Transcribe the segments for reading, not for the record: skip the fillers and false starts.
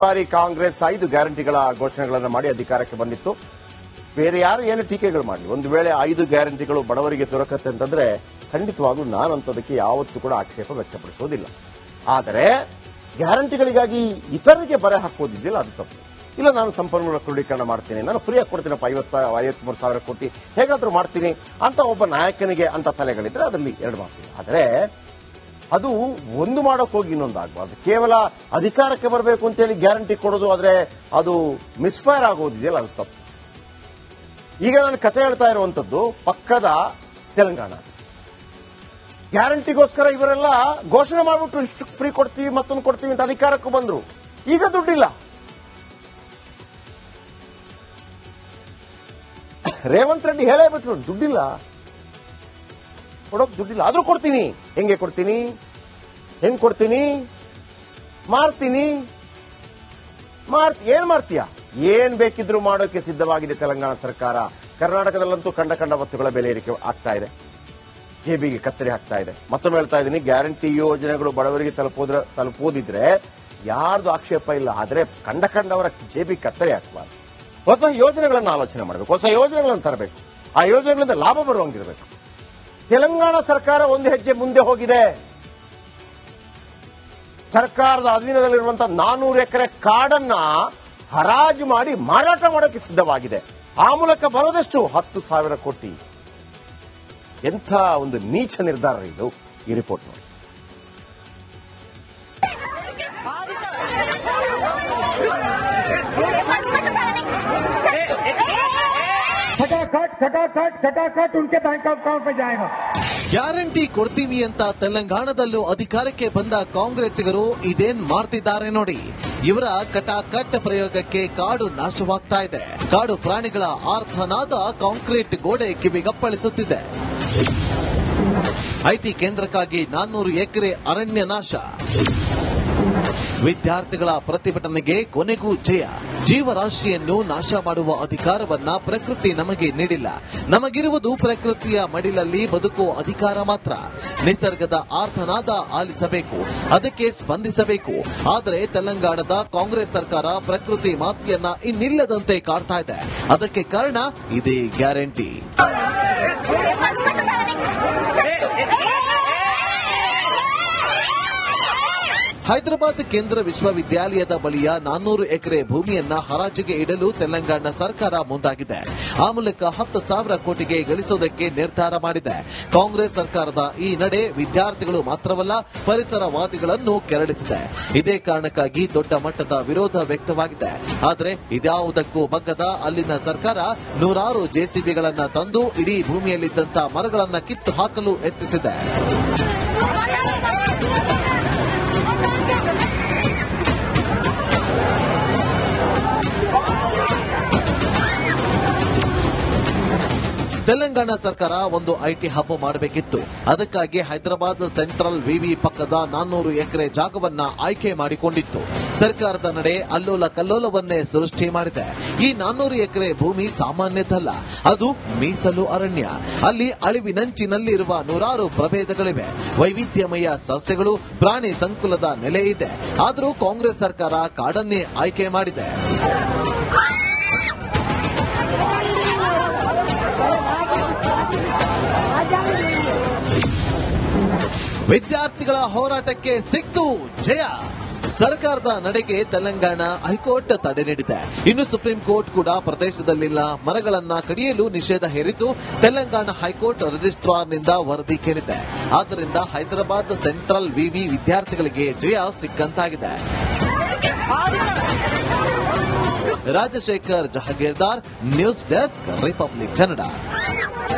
ಬಾರಿ ಕಾಂಗ್ರೆಸ್ 5 ಗ್ಯಾರಂಟಿಗಳ ಘೋಷಣೆಗಳನ್ನು ಮಾಡಿ ಅಧಿಕಾರಕ್ಕೆ ಬಂದಿತ್ತು. ಬೇರೆ ಯಾರು ಏನು ಟೀಕೆಗಳು ಮಾಡಲಿ, ಒಂದು ವೇಳೆ 5 ಗ್ಯಾರಂಟಿಗಳು ಬಡವರಿಗೆ ದೊರಕತ್ತೆ ಅಂತಂದ್ರೆ ಖಂಡಿತವಾಗ್ಲೂ ನಾನಂತದಕ್ಕೆ ಯಾವತ್ತೂ ಕೂಡ ಆಕ್ಷೇಪ ವ್ಯಕ್ತಪಡಿಸೋದಿಲ್ಲ. ಆದರೆ ಗ್ಯಾರಂಟಿಗಳಿಗಾಗಿ ಇತರರಿಗೆ ಬರೆ ಹಾಕೋದಿದ್ದಿಲ್ಲ, ಅದು ತಪ್ಪು. ಇಲ್ಲ, ನಾನು ಸಂಪನ್ಮೂಲ ಕ್ರೋಢೀಕರಣ ಮಾಡ್ತೀನಿ, ನಾನು ಫ್ರೀಯಾಗಿ ಕೊಡ್ತೀನಪ್ಪ 53,000 ಕೋಟಿ ಹೇಗಾದ್ರೂ ಮಾಡ್ತೀನಿ ಅಂತ ಒಬ್ಬ ನಾಯಕನಿಗೆ ಅಂತ ತಲೆಗಳಿದ್ರೆ ಅದರಲ್ಲಿ ಎರಡು ಮಾತು. ಆದರೆ ಅದು ಒಂದು ಮಾಡೋಕೆ ಹೋಗಿ ಇನ್ನೊಂದು ಆಗಬಾರ್ದು. ಕೇವಲ ಅಧಿಕಾರಕ್ಕೆ ಬರಬೇಕು ಅಂತೇಳಿ ಗ್ಯಾರಂಟಿ ಕೊಡೋದು, ಆದರೆ ಅದು ಮಿಸ್ಫೈರ್ ಆಗೋದಿದೆಯಲ್ಲ, ಅದು ತಪ್ಪು. ಈಗ ನಾನು ಕತೆ ಹೇಳ್ತಾ ಇರುವಂತದ್ದು ಪಕ್ಕದ ತೆಲಂಗಾಣ. ಗ್ಯಾರಂಟಿಗೋಸ್ಕರ ಇವರೆಲ್ಲ ಘೋಷಣೆ ಮಾಡಿಬಿಟ್ಟು ಇಷ್ಟು ಫ್ರೀ ಕೊಡ್ತೀವಿ ಮತ್ತೊಂದು ಕೊಡ್ತೀವಿ ಅಂತ ಅಧಿಕಾರಕ್ಕೂ ಬಂದ್ರು. ಈಗ ದುಡ್ಡಿಲ್ಲ. ರೇವಂತ್ ರೆಡ್ಡಿ ಹೇಳೇ ಬಿಟ್ರು, ದುಡ್ಡಿಲ್ಲ, ಕೊಡೋಕ್ ದುಡ್ಡಿಲ್ಲ, ಆದ್ರೂ ಕೊಡ್ತೀನಿ. ಹೆಂಗೆ ಕೊಡ್ತೀನಿ, ಹೆಂಗ್ ಕೊಡ್ತೀನಿ, ಮಾರ್ತೀನಿ. ಏನ್ ಮಾಡ್ತೀಯ? ಏನ್ ಬೇಕಿದ್ರು ಮಾಡೋಕೆ ಸಿದ್ಧವಾಗಿದೆ ತೆಲಂಗಾಣ ಸರ್ಕಾರ. ಕರ್ನಾಟಕದಲ್ಲಂತೂ ಕಂಡ ವಸ್ತುಗಳ ಬೆಲೆ ಏರಿಕೆ ಆಗ್ತಾ ಇದೆ, ಜೇಬಿಗೆ ಕತ್ತರಿ ಹಾಕ್ತಾ ಇದೆ. ಮತ್ತೊಮ್ಮೆ ಹೇಳ್ತಾ ಇದ್ದೀನಿ, ಗ್ಯಾರಂಟಿ ಯೋಜನೆಗಳು ಬಡವರಿಗೆ ತಲುಪೋದಿದ್ರೆ ಯಾರ್ದು ಆಕ್ಷೇಪ ಇಲ್ಲ. ಆದ್ರೆ ಕಂಡವರ ಜೇಬಿಗೆ ಕತ್ತರಿ ಹಾಕಬಾರ್ದು. ಹೊಸ ಯೋಜನೆಗಳನ್ನು ಆಲೋಚನೆ ಮಾಡಬೇಕು, ಹೊಸ ಯೋಜನೆಗಳನ್ನು ತರಬೇಕು, ಆ ಯೋಜನೆಗಳಿಂದ ಲಾಭ ಬರುವಂಗಿರಬೇಕು. ತೆಲಂಗಾಣ ಸರ್ಕಾರ ಒಂದು ಹೆಜ್ಜೆ ಮುಂದೆ ಹೋಗಿದೆ. ಸರ್ಕಾರದ ಅಧೀನದಲ್ಲಿರುವಂತಹ 400 ಎಕರೆ ಕಾಡನ್ನ ಹರಾಜು ಮಾಡಿ ಮಾರಾಟ ಮಾಡೋಕೆ ಸಿದ್ಧವಾಗಿದೆ. ಆ ಮೂಲಕ ಬರೋದೆಷ್ಟು 10,000 ಕೋಟಿ. ಎಂಥ ಒಂದು ನೀಚ ನಿರ್ಧಾರ ಇದು. ಈ ರಿಪೋರ್ಟ್ ನೋಡಿ. खटाखट उनके बैंक अकाउंट में जाएगा. ಗ್ಯಾರಂಟಿ ಕೊಡ್ತೀವಿ ಅಂತ ತೆಲಂಗಾಣದಲ್ಲೂ ಅಧಿಕಾರಕ್ಕೆ ಬಂದ ಕಾಂಗ್ರೆಸ್ಸಿಗರು ಇದೇನ್ ಮಾಡ್ತಿದ್ದಾರೆ ನೋಡಿ. ಇವರ ಕಟಾಕಟ್ ಪ್ರಯೋಗಕ್ಕೆ ಕಾಡು ನಾಶವಾಗ್ತಾ ಇದೆ. ಕಾಡು ಪ್ರಾಣಿಗಳ ಆರ್ತನಾದ ಕಾಂಕ್ರೀಟ್ ಗೋಡೆ ಕಿವಿಗಪ್ಪಳಿಸುತ್ತಿದೆ. ಐಟಿ ಕೇಂದ್ರಕ್ಕಾಗಿ 400 ಎಕರೆ ಅರಣ್ಯ ನಾಶ. ವಿದ್ಯಾರ್ಥಿಗಳ ಪ್ರತಿಭಟನೆಗೆ ಕೊನೆಗೂ ಜಯ. ಜೀವರಾಶಿಯನ್ನು ನಾಶ ಮಾಡುವ ಅಧಿಕಾರವನ್ನ ಪ್ರಕೃತಿ ನಮಗೆ ನೀಡಿಲ್ಲ. ನಮಗಿರುವುದು ಪ್ರಕೃತಿಯ ಮಡಿಲಲ್ಲಿ ಬದುಕುವ ಅಧಿಕಾರ ಮಾತ್ರ. ನಿಸರ್ಗದ ಆರ್ತನಾದ ಆಲಿಸಬೇಕು, ಅದಕ್ಕೆ ಸ್ಪಂದಿಸಬೇಕು. ಆದರೆ ತೆಲಂಗಾಣದ ಕಾಂಗ್ರೆಸ್ ಸರ್ಕಾರ ಪ್ರಕೃತಿ ಮಾತೆಯನ್ನ ಇನ್ನಿಲ್ಲದಂತೆ ಕಾಡ್ತಾ ಇದೆ. ಅದಕ್ಕೆ ಕಾರಣ ಇದೇ ಗ್ಯಾರಂಟಿ. ಹೈದರಾಬಾದ್ ಕೇಂದ್ರ ವಿಶ್ವವಿದ್ಯಾಲಯದ ಬಳಿಯ 400 ಎಕರೆ ಭೂಮಿಯನ್ನ ಹರಾಜಿಗೆ ಇಡಲು ತೆಲಂಗಾಣ ಸರ್ಕಾರ ಮುಂದಾಗಿದೆ. ಆ ಮೂಲಕ 10,000 ಕೋಟಿಗೆ ಗಳಿಸೋದಕ್ಕೆ ನಿರ್ಧಾರ ಮಾಡಿದೆ. ಕಾಂಗ್ರೆಸ್ ಸರ್ಕಾರದ ಈ ನಡೆ ವಿದ್ಯಾರ್ಥಿಗಳು ಮಾತ್ರವಲ್ಲ, ಪರಿಸರವಾದಿಗಳನ್ನು ಕೆರಳಿಸಿದೆ. ಇದೇ ಕಾರಣಕ್ಕಾಗಿ ದೊಡ್ಡ ಮಟ್ಟದ ವಿರೋಧ ವ್ಯಕ್ತವಾಗಿದೆ. ಆದರೆ ಇದ್ಯಾವುದಕ್ಕೂ ಬಗ್ಗದ ಅಲ್ಲಿನ ಸರ್ಕಾರ ನೂರಾರು ಜೆಸಿಬಿಗಳನ್ನ ತಂದು ಇಡೀ ಭೂಮಿಯಲ್ಲಿದ್ದಂಥ ಮರಗಳನ್ನ ಕಿತ್ತು ಹಾಕಲು ಯತ್ನಿಸಿದೆ. ತೆಲಂಗಾಣ ಸರ್ಕಾರ ಒಂದು ಐಟಿ ಹಬ್ ಮಾಡಬೇಕಿತ್ತು. ಅದಕ್ಕಾಗಿ ಹೈದರಾಬಾದ್ ಸೆಂಟ್ರಲ್ ವಿವಿ ಪಕ್ಕದ 400 ಎಕರೆ ಜಾಗವನ್ನ ಆಯ್ಕೆ ಮಾಡಿಕೊಂಡಿತ್ತು. ಸರ್ಕಾರದ ನಡೆ ಅಲ್ಲೋಲ ಕಲ್ಲೋಲವನ್ನೇ ಸೃಷ್ಟಿ ಮಾಡಿದೆ. ಈ 400 ಎಕರೆ ಭೂಮಿ ಸಾಮಾನ್ಯದಲ್ಲ, ಅದು ಮೀಸಲು ಅರಣ್ಯ. ಅಲ್ಲಿ ಅಳಿವಿನಂಚಿನಲ್ಲಿರುವ ನೂರಾರು ಪ್ರಭೇದಗಳಿವೆ. ವೈವಿಧ್ಯಮಯ ಸಸ್ಯಗಳು, ಪ್ರಾಣಿ ಸಂಕುಲದ ನೆಲೆ ಇದೆ. ಆದರೂ ಕಾಂಗ್ರೆಸ್ ಸರ್ಕಾರ ಕಾಡನ್ನೇ ಆಯ್ಕೆ ಮಾಡಿದೆ. ವಿದ್ಯಾರ್ಥಿಗಳ ಹೋರಾಟಕ್ಕೆ ಸಿಕ್ತು ಜಯ. ಸರ್ಕಾರದ ನಡೆಗೆ ತೆಲಂಗಾಣ ಹೈಕೋರ್ಟ್ ತಡೆ ನೀಡಿದೆ. ಇನ್ನು ಸುಪ್ರೀಂ ಕೋರ್ಟ್ ಕೂಡ ಪ್ರದೇಶದಲ್ಲಿನ ಮರಗಳನ್ನ ಕಡಿಯಲು ನಿಷೇಧ ಹೇರಿದ್ದು ತೆಲಂಗಾಣ ಹೈಕೋರ್ಟ್ ರಿಜಿಸ್ಟ್ರಾರ್ನಿಂದ ವರದಿ ಕೇಳಿದೆ. ಆದ್ದರಿಂದ ಹೈದರಾಬಾದ್ ಸೆಂಟ್ರಲ್ ವಿವಿ ವಿದ್ಯಾರ್ಥಿಗಳಿಗೆ ಜಯ ಸಿಕ್ಕಂತಾಗಿದೆ. Rajashekhar Jahagirdar, news desk, Republic Kannada.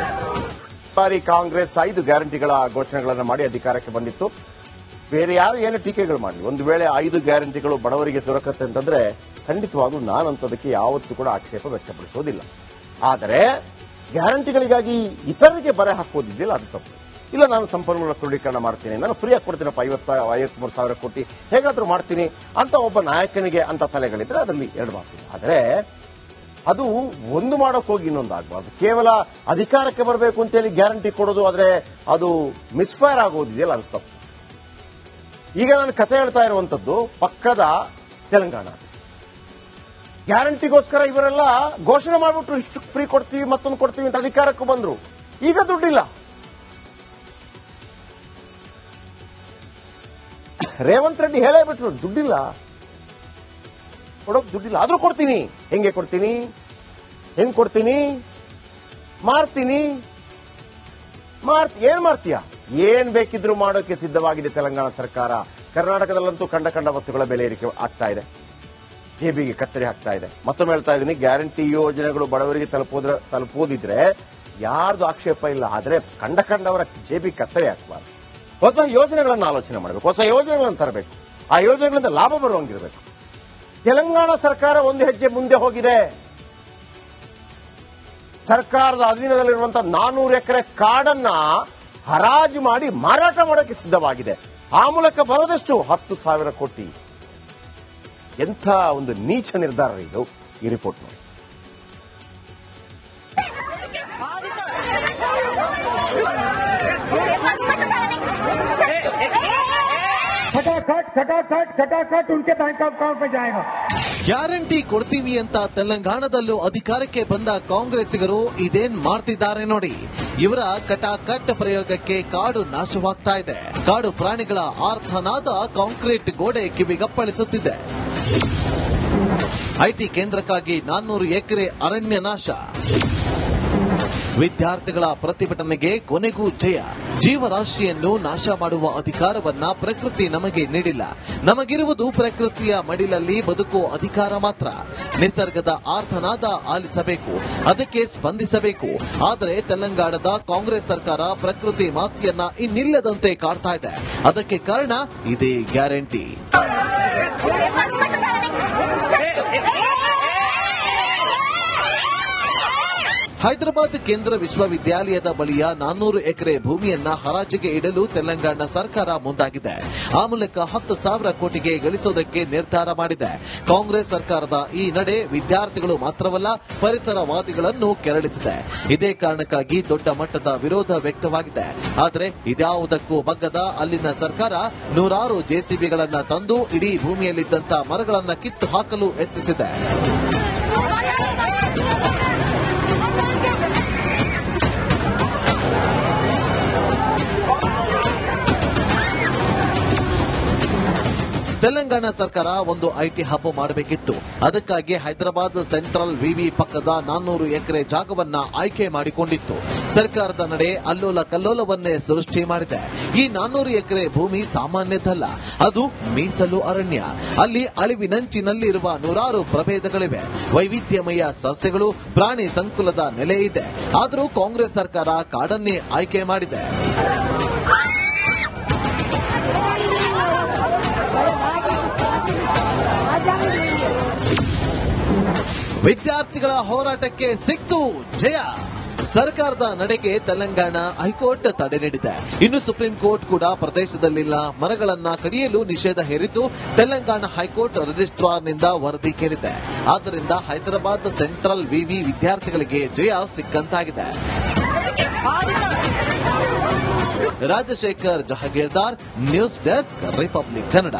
ಬಾರಿ ಕಾಂಗ್ರೆಸ್ 5 ಗ್ಯಾರಂಟಿಗಳ ಘೋಷಣೆಗಳನ್ನು ಮಾಡಿ ಅಧಿಕಾರಕ್ಕೆ ಬಂದಿತ್ತು. ಬೇರೆ ಯಾರು ಏನು ಟೀಕೆಗಳು ಮಾಡಲಿ, ಒಂದು ವೇಳೆ 5 ಗ್ಯಾರಂಟಿಗಳು ಬಡವರಿಗೆ ದೊರಕತ್ತೆ ಅಂತಂದ್ರೆ ಖಂಡಿತವಾಗ್ಲೂ ನಾನಂತದಕ್ಕೆ ಯಾವತ್ತೂ ಕೂಡ ಆಕ್ಷೇಪ ವ್ಯಕ್ತಪಡಿಸೋದಿಲ್ಲ. ಆದರೆ ಗ್ಯಾರಂಟಿಗಳಿಗಾಗಿ ಇತರರಿಗೆ ಬರೆ ಹಾಕೋದಿದ್ದಿಲ್ಲ, ಅದು ತಪ್ಪು. ಇಲ್ಲ, ನಾನು ಸಂಪನ್ಮೂಲ ಕ್ರೋಢೀಕರಣ ಮಾಡ್ತೀನಿ, ನಾನು ಫ್ರೀಯಾಗಿ ಕೊಡ್ತೀನಪ್ಪ 53,000 ಕೋಟಿ ಹೇಗಾದ್ರೂ ಮಾಡ್ತೀನಿ ಅಂತ ಒಬ್ಬ ನಾಯಕನಿಗೆ ಅಂತ ತಲೆಗಳಿದ್ರೆ ಅದರಲ್ಲಿ ಎರಡು ಮಾತು. ಆದರೆ ಅದು ಒಂದು ಮಾಡೋಕೆ ಹೋಗಿ ಇನ್ನೊಂದು ಆಗಬಾರ್ದು. ಕೇವಲ ಅಧಿಕಾರಕ್ಕೆ ಬರಬೇಕು ಅಂತೇಳಿ ಗ್ಯಾರಂಟಿ ಕೊಡೋದು, ಆದರೆ ಅದು ಮಿಸ್ಫೈರ್ ಆಗೋದಿದೆಯಲ್ಲ, ಅದು ತಪ್ಪು. ಈಗ ನಾನು ಕತೆ ಹೇಳ್ತಾ ಇರುವಂತದ್ದು ಪಕ್ಕದ ತೆಲಂಗಾಣ. ಗ್ಯಾರಂಟಿಗೋಸ್ಕರ ಇವರೆಲ್ಲ ಘೋಷಣೆ ಮಾಡ್ಬಿಟ್ರು, ಇಷ್ಟು ಫ್ರೀ ಕೊಡ್ತೀವಿ ಮತ್ತೊಂದು ಕೊಡ್ತೀವಿ ಅಂತ ಅಧಿಕಾರಕ್ಕೂ ಬಂದ್ರು. ಈಗ ದುಡ್ಡಿಲ್ಲ. ರೇವಂತ್ ರೆಡ್ಡಿ ಹೇಳೇ ಬಿಟ್ರು, ದುಡ್ಡಿಲ್ಲ, ಕೊಡೋಕ್ ದುಡ್ಡಿಲ್ಲ, ಆದ್ರೂ ಕೊಡ್ತೀನಿ. ಹೆಂಗೆ ಕೊಡ್ತೀನಿ, ಹೆಂಗ್ ಕೊಡ್ತೀನಿ, ಮಾರ್ತೀನಿ. ಏನ್ ಮಾಡ್ತೀಯ? ಏನ್ ಬೇಕಿದ್ರು ಮಾಡೋಕೆ ಸಿದ್ಧವಾಗಿದೆ ತೆಲಂಗಾಣ ಸರ್ಕಾರ. ಕರ್ನಾಟಕದಲ್ಲಂತೂ ಕಂಡ ವಸ್ತುಗಳ ಬೆಲೆ ಏರಿಕೆ ಆಗ್ತಾ ಇದೆ, ಜೇಬಿಗೆ ಕತ್ತರಿ ಹಾಕ್ತಾ ಇದೆ. ಮತ್ತೊಮ್ಮೆ ಹೇಳ್ತಾ ಇದ್ದೀನಿ, ಗ್ಯಾರಂಟಿ ಯೋಜನೆಗಳು ಬಡವರಿಗೆ ತಲುಪೋದಿದ್ರೆ ಯಾರ್ದು ಆಕ್ಷೇಪ ಇಲ್ಲ, ಆದ್ರೆ ಕಂಡವರ ಜೇಬಿಗೆ ಕತ್ತರಿ ಹಾಕಬಾರ್ದು. ಹೊಸ ಯೋಜನೆಗಳನ್ನು ಆಲೋಚನೆ ಮಾಡಬೇಕು, ಹೊಸ ಯೋಜನೆಗಳನ್ನು ತರಬೇಕು, ಆ ಯೋಜನೆಗಳಿಂದ ಲಾಭ ಬರುವಂಗಿರಬೇಕು. ತೆಲಂಗಾಣ ಸರ್ಕಾರ ಒಂದು ಹೆಜ್ಜೆ ಮುಂದೆ ಹೋಗಿದೆ. ಸರ್ಕಾರದ ಅಧೀನದಲ್ಲಿರುವಂತಹ 400 ಎಕರೆ ಕಾಡನ್ನ ಹರಾಜು ಮಾಡಿ ಮಾರಾಟ ಮಾಡೋಕೆ ಸಿದ್ಧವಾಗಿದೆ. ಆ ಮೂಲಕ ಬರೋದಷ್ಟು 10,000 ಕೋಟಿ. ಎಂಥ ಒಂದು ನೀಚ ನಿರ್ಧಾರ ಇದು. ಈ ರಿಪೋರ್ಟ್ ನೋಡಿ. खटाखट उनके बैंक अकाउंट में जाएगा. ಗ್ಯಾರಂಟಿ ಕೊಡ್ತೀವಿ ಅಂತ ತೆಲಂಗಾಣದಲ್ಲೂ ಅಧಿಕಾರಕ್ಕೆ ಬಂದ ಕಾಂಗ್ರೆಸ್ಸಿಗರು ಇದೇನ್ ಮಾಡ್ತಿದ್ದಾರೆ ನೋಡಿ. ಇವರ ಕಟಾಕಟ್ ಪ್ರಯೋಗಕ್ಕೆ ಕಾಡು ನಾಶವಾಗ್ತಾ ಇದೆ. ಕಾಡು ಪ್ರಾಣಿಗಳ ಆರ್ತನಾದ ಕಾಂಕ್ರೀಟ್ ಗೋಡೆ ಕಿವಿಗಪ್ಪಳಿಸುತ್ತಿದೆ. ಐಟಿ ಕೇಂದ್ರಕ್ಕಾಗಿ 400 ಎಕರೆ ಅರಣ್ಯ ನಾಶ. ವಿದ್ಯಾರ್ಥಿಗಳ ಪ್ರತಿಭಟನೆಗೆ ಕೊನೆಗೂ ಜಯ. ಜೀವರಾಶಿಯನ್ನು ನಾಶ ಮಾಡುವ ಅಧಿಕಾರವನ್ನ ಪ್ರಕೃತಿ ನಮಗೆ ನೀಡಿಲ್ಲ. ನಮಗಿರುವುದು ಪ್ರಕೃತಿಯ ಮಡಿಲಲ್ಲಿ ಬದುಕುವ ಅಧಿಕಾರ ಮಾತ್ರ. ನಿಸರ್ಗದ ಆರ್ತನಾದ ಆಲಿಸಬೇಕು, ಅದಕ್ಕೆ ಸ್ಪಂದಿಸಬೇಕು. ಆದರೆ ತೆಲಂಗಾಣದ ಕಾಂಗ್ರೆಸ್ ಸರ್ಕಾರ ಪ್ರಕೃತಿ ಮಾತೆಯನ್ನ ಇನ್ನಿಲ್ಲದಂತೆ ಕಾಡ್ತಾ ಇದೆ. ಅದಕ್ಕೆ ಕಾರಣ ಇದೇ ಗ್ಯಾರಂಟಿ. ಹೈದರಾಬಾದ್ ಕೇಂದ್ರ ವಿಶ್ವವಿದ್ಯಾಲಯದ ಬಳಿಯ 400 ಎಕರೆ ಭೂಮಿಯನ್ನ ಹರಾಜಿಗೆ ಇಡಲು ತೆಲಂಗಾಣ ಸರ್ಕಾರ ಮುಂದಾಗಿದೆ. ಆ ಮೂಲಕ 10,000 ಕೋಟಿಗೆ ಗಳಿಸೋದಕ್ಕೆ ನಿರ್ಧಾರ ಮಾಡಿದೆ. ಕಾಂಗ್ರೆಸ್ ಸರ್ಕಾರದ ಈ ನಡೆ ವಿದ್ಯಾರ್ಥಿಗಳು ಮಾತ್ರವಲ್ಲ, ಪರಿಸರವಾದಿಗಳನ್ನು ಕೆರಳಿಸಿದೆ. ಇದೇ ಕಾರಣಕ್ಕಾಗಿ ದೊಡ್ಡ ಮಟ್ಟದ ವಿರೋಧ ವ್ಯಕ್ತವಾಗಿದೆ. ಆದರೆ ಇದ್ಯಾವುದಕ್ಕೂ ಬಗ್ಗದ ಅಲ್ಲಿನ ಸರ್ಕಾರ ನೂರಾರು ಜೆಸಿಬಿಗಳನ್ನ ತಂದು ಇಡೀ ಭೂಮಿಯಲ್ಲಿದ್ದಂಥ ಮರಗಳನ್ನು ಕಿತ್ತು ಹಾಕಲು ಯತ್ನಿಸಿದೆ. ತೆಲಂಗಾಣ ಸರ್ಕಾರ ಒಂದು ಐಟಿ ಹಬ್ ಮಾಡಬೇಕಿತ್ತು. ಅದಕ್ಕಾಗಿ ಹೈದರಾಬಾದ್ ಸೆಂಟ್ರಲ್ ವಿವಿ ಪಕ್ಕದ 400 ಎಕರೆ ಜಾಗವನ್ನ ಆಯ್ಕೆ ಮಾಡಿಕೊಂಡಿತ್ತು. ಸರ್ಕಾರದ ನಡೆ ಅಲ್ಲೋಲ ಕಲ್ಲೋಲವನ್ನೇ ಸೃಷ್ಟಿ ಮಾಡಿದೆ. ಈ 400 ಎಕರೆ ಭೂಮಿ ಸಾಮಾನ್ಯದಲ್ಲ, ಅದು ಮೀಸಲು ಅರಣ್ಯ. ಅಲ್ಲಿ ಅಳಿವಿನಂಚಿನಲ್ಲಿರುವ ನೂರಾರು ಪ್ರಭೇದಗಳಿವೆ. ವೈವಿಧ್ಯಮಯ ಸಸ್ಯಗಳು, ಪ್ರಾಣಿ ಸಂಕುಲದ ನೆಲೆ ಇದೆ. ಆದರೂ ಕಾಂಗ್ರೆಸ್ ಸರ್ಕಾರ ಕಾಡನ್ನೇ ಆಯ್ಕೆ ಮಾಡಿದೆ. ವಿದ್ಯಾರ್ಥಿಗಳ ಹೋರಾಟಕ್ಕೆ ಸಿಕ್ತು ಜಯ. ಸರ್ಕಾರದ ನಡೆಗೆ ತೆಲಂಗಾಣ ಹೈಕೋರ್ಟ್ ತಡೆ ನೀಡಿದೆ. ಇನ್ನು ಸುಪ್ರೀಂ ಕೋರ್ಟ್ ಕೂಡ ಪ್ರದೇಶದಲ್ಲಿಲ್ಲ ಮರಗಳನ್ನ ಕಡಿಯಲು ನಿಷೇಧ ಹೇರಿದ್ದು ತೆಲಂಗಾಣ ಹೈಕೋರ್ಟ್ ರಿಜಿಸ್ಟ್ರಾರ್ನಿಂದ ವರದಿ ಕೇಳಿದೆ. ಆದ್ದರಿಂದ ಹೈದರಾಬಾದ್ ಸೆಂಟ್ರಲ್ ವಿವಿ ವಿದ್ಯಾರ್ಥಿಗಳಿಗೆ ಜಯ ಸಿಕ್ಕಂತಾಗಿದೆ. Rajashekhar Jahagirdar, news desk, Republic Kannada.